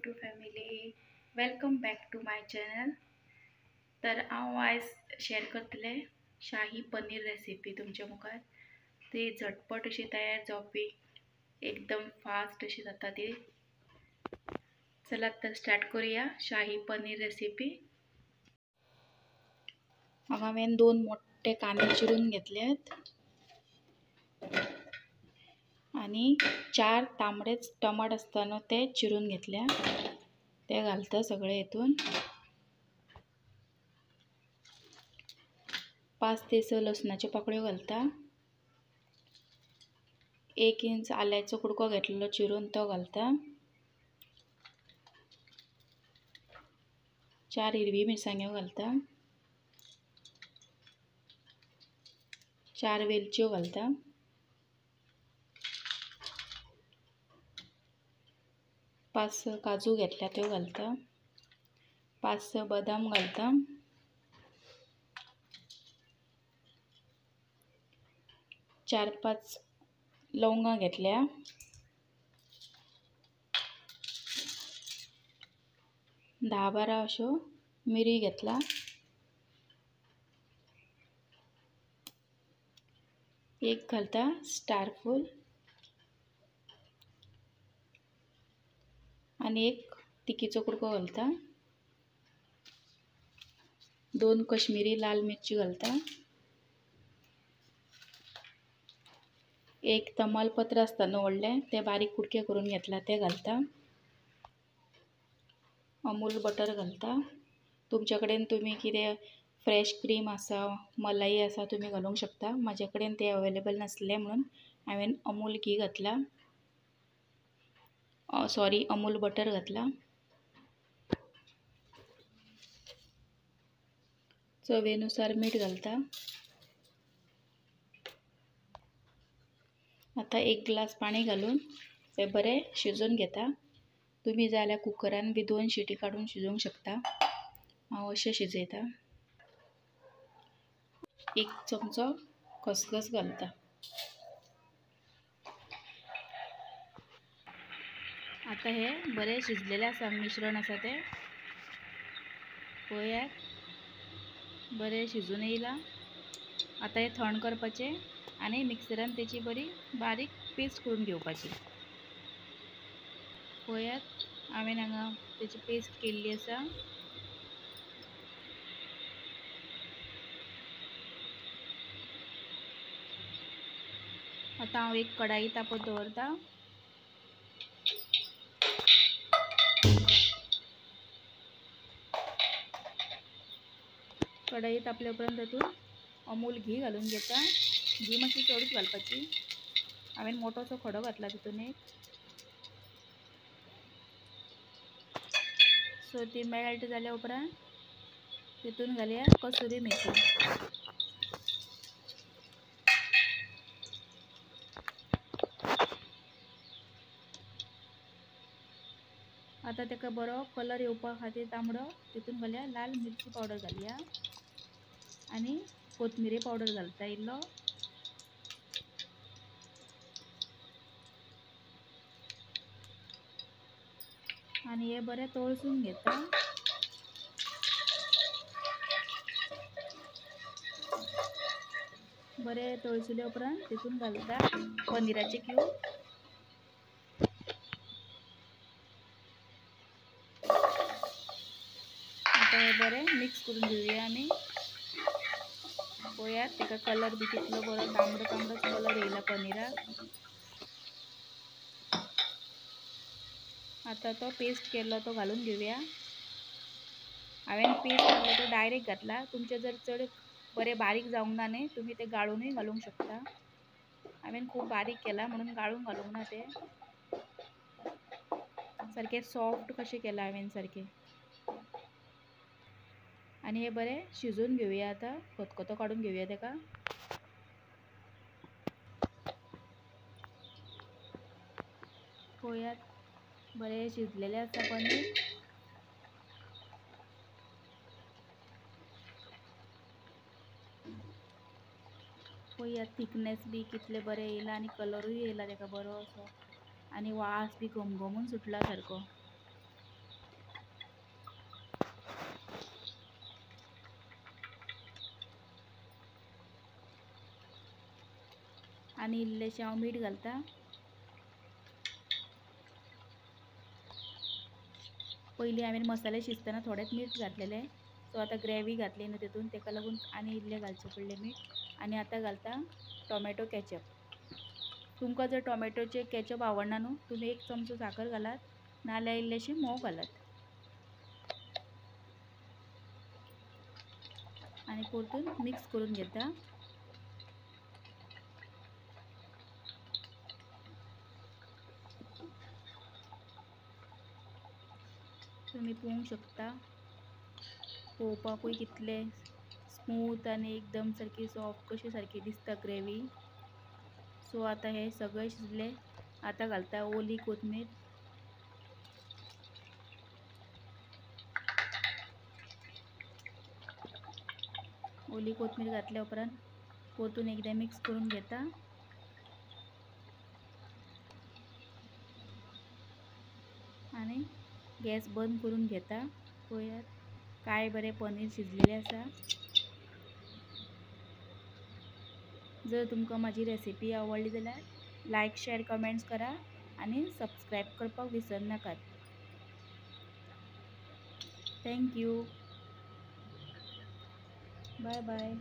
YouTube family, welcome back to my channel. तर हांव आयज शेअर करतले शाही पनीर रेसिपी तुमच्या मुखार. ती झटपट अशी तयार जावपी एकदम फास्ट अशी जाता ती. चला तर स्टार्ट करूया शाही पनीर रेसिपी. हांवें 2 मोठे कांदे चिरून घेतलेत आणि 4 तांबडेच टमाट असताना ते चिरून घेतल्या. ते घालतं सगळे हितून. 5 ते 6 लसणाचे पाकळ्यो घालता. 1 इंच आल्याचो कुडको घेतलेलो चिरून तो घालता. 4 हिरवी मिरसांग्यो घालता. 4 वेलच्यो घालता. 5-6 काजू घेतल्या त्यो घालता. 5-6 बदाम घालता. 4-5 लवंगा घेतल्या. 10-12 अशो मिरी घेतला. एक घालता स्टार फूल आणि 1 तिखीचो कुडको घालता. 2 कश्मीरी लाल मिरची घालता. 1 तमालपत्र असता न्हू व्हडले ते बारीक कुडके करून घेतला ते घालता. अमूल बटर घालता. तुमच्या कडेन तुम्ही कितें फ्रेश क्रीम आसा मलाई आसा तुम्ही घालूंक शकता. माझ्या कडेन ते अवेलेबल नासले म्हणून हांवें अमूल घी घातला. अमूल बटर घातला. चवेनुसार मीठ घालता. आता 1 ग्लास पाणी घालून ते बरे शिजून घेता. तुम्ही जाल्यार कुकरान बी 2 शिटी काढून शिजोवंक शकता. हांव अशें शिजयता. 1 चमचो खसखस घालता. आता हे बरे शिजलेले आसा मिश्रण आसा ते पळयात बरे शिजून येयला. आता हे थंड करपाचे आणि मिक्सरान त्याची बरी बारीक पेस्ट करून घेवपाची. पळयात हांवें हांगा त्याची पेस्ट केल्ली आसा. आता हांव एक कढाई तापत दवरता. कढाई तापले उपरांत तातूंत अमूल घी घालून घेता. घी मातशी चडूच घालपाची. हांवें मोठोसो खडो घातला तितून एक. सो ती मेल्ट जाल्या उपरांत तितून घालया कसुरी मेथी. आता तेका बरो कलर येवपा खातीर तांबडो तितून घालया लाल मिरची पावडर घालया आणि कोथमिरी पावडर घालता इल्लो. आणि हे बरे तळसून घेता. बरे तळसुले उपरांत तितून घालता पनीराचे क्यूब. आता हे बरे मिक्स करून घेऊया आमी. पळयात तेका कलर बी कितलो बरो तांबडो तांबडोच कलर येयला पनीराक. आता तो पेस्ट केल्लो तो घालून घेवया. हांवें पेस्ट केल्लो तो डायरेक्ट घातला. तुमचे जर चड बरे बारीक जावंक ना न्ही तुम्ही ते गाळूनय घालूंक शकता. हांवें खूब बारीक केला म्हणून गाळून घालूंक ना. ते सारखे सॉफ्ट कशें केला हांवें सारखे. आणि हे बरे शिजून घेवया. आता खतखतो काडून घेवया तेका. पळयात बरे शिजलेले आसा पनीर. पळयात थिकनेस बी कितले बरे येयला आणि कलरूय येयला तेका बरो असो आणि वास बी घमघमून सुटला सारको. आणि इल्लेशें हांव मीठ घालता। पयलीं हांवें मसाले शिजतना थोडेंच मीठ घातलेलें, सो आतां ग्रेवी घातली न्हू तितून, ताका लागून आनी इल्लें घालचें पडलें मीठ। आनी आतां घालता टोमॅटो कॅचअप। तुमकां जर टोमॅटोचें कॅचअप आवडना न्हू, तुमी 1 चमचो साखर घालात, नाल्यार इल्लेशें मोव घालात आनी परतून मिक्स करून घेता। तुमी पळोवंक शकता पळोवपाकूय कितलें स्मूथ आनी एकदम सारकी सॉफ्ट कशी सारकी दिसता ग्रेवी। सो आतां हें सगळें शिजलें, आतां घालता ओली कोथमीर। ओली कोथमीर घातल्या उपरांत परतून एकदां मिक्स करून घेता आनी गॅस बंद करून घेता। पळयात काय बरें पनीर शिजलेलें आसा। जर तुमकां म्हाजी रेसिपी आवडली जाल्यार लायक शेअर कमेंट्स करा आनी सबस्क्रायब करपाक विसरनाकात। Thank you, bye bye.